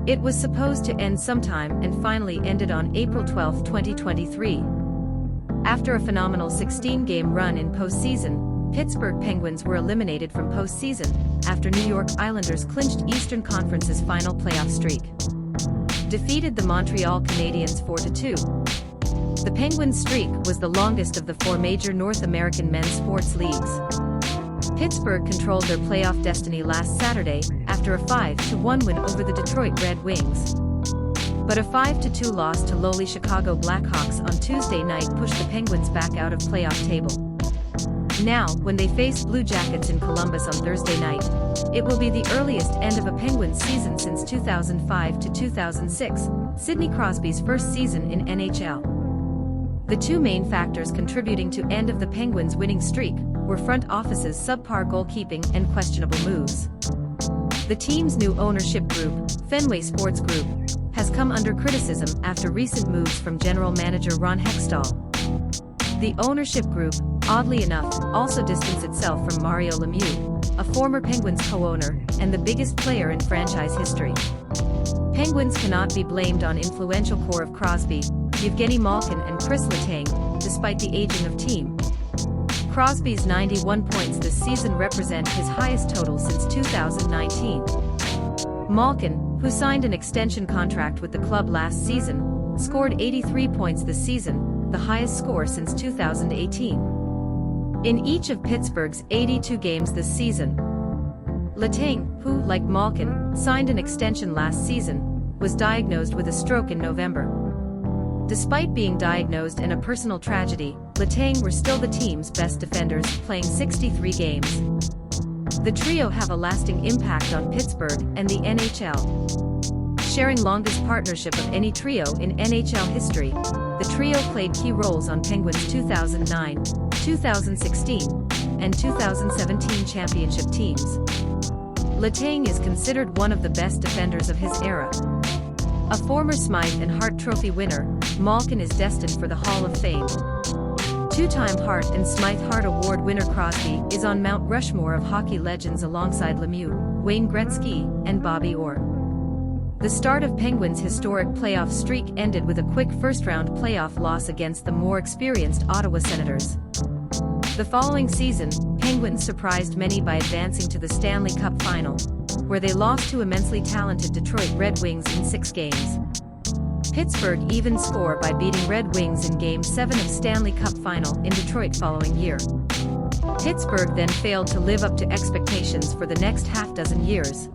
It was supposed to end sometime and finally ended on April 12, 2023. After a phenomenal 16-game run in postseason, Pittsburgh Penguins were eliminated from postseason after New York Islanders clinched Eastern Conference's final playoff streak. Defeated the Montreal Canadiens 4-2. The Penguins' streak was the longest of the four major North American men's sports leagues. Pittsburgh controlled their playoff destiny last Saturday after a 5-1 win over the Detroit Red Wings. But a 5-2 loss to lowly Chicago Blackhawks on Tuesday night pushed the Penguins back out of playoff table. Now, when they face Blue Jackets in Columbus on Thursday night, it will be the earliest end of a Penguins season since 2005 to 2006, Sidney Crosby's first season in NHL. The two main factors contributing to end of the Penguins' winning streak were front office's subpar goalkeeping and questionable moves. The team's new ownership group, Fenway Sports Group, has come under criticism after recent moves from general manager Ron Hextall. The ownership group, oddly enough, also distanced itself from Mario Lemieux, a former Penguins co-owner and the biggest player in franchise history. Penguins cannot be blamed on influential core of Crosby, Evgeni, Malkin and Kris Letang, despite the aging of team. Crosby's 91 points this season represent his highest total since 2019. Malkin, who signed an extension contract with the club last season, scored 83 points this season, the highest score since 2018. In each of Pittsburgh's 82 games this season, Letang, who, like Malkin, signed an extension last season, was diagnosed with a stroke in November. Despite being diagnosed and a personal tragedy, Letang were still the team's best defenders, playing 63 games. The trio have a lasting impact on Pittsburgh and the NHL. Sharing longest partnership of any trio in NHL history, the trio played key roles on Penguins' 2009, 2016, and 2017 championship teams. Letang is considered one of the best defenders of his era. A former Smythe and Hart Trophy winner, Malkin is destined for the Hall of Fame. Two-time Hart and Smythe Hart Award winner Crosby is on Mount Rushmore of hockey legends alongside Lemieux, Wayne Gretzky, and Bobby Orr. The start of Penguins' historic playoff streak ended with a quick first-round playoff loss against the more experienced Ottawa Senators. The following season, Penguins surprised many by advancing to the Stanley Cup Final, where they lost to immensely talented Detroit Red Wings in 6 games. Pittsburgh even scored by beating Red Wings in Game 7 of Stanley Cup Final in Detroit following year. Pittsburgh then failed to live up to expectations for the next half-dozen years.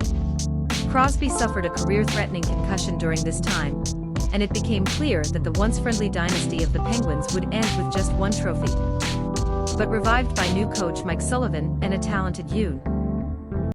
Crosby suffered a career-threatening concussion during this time, and it became clear that the once-friendly dynasty of the Penguins would end with just one trophy. But revived by new coach Mike Sullivan and a talented youn.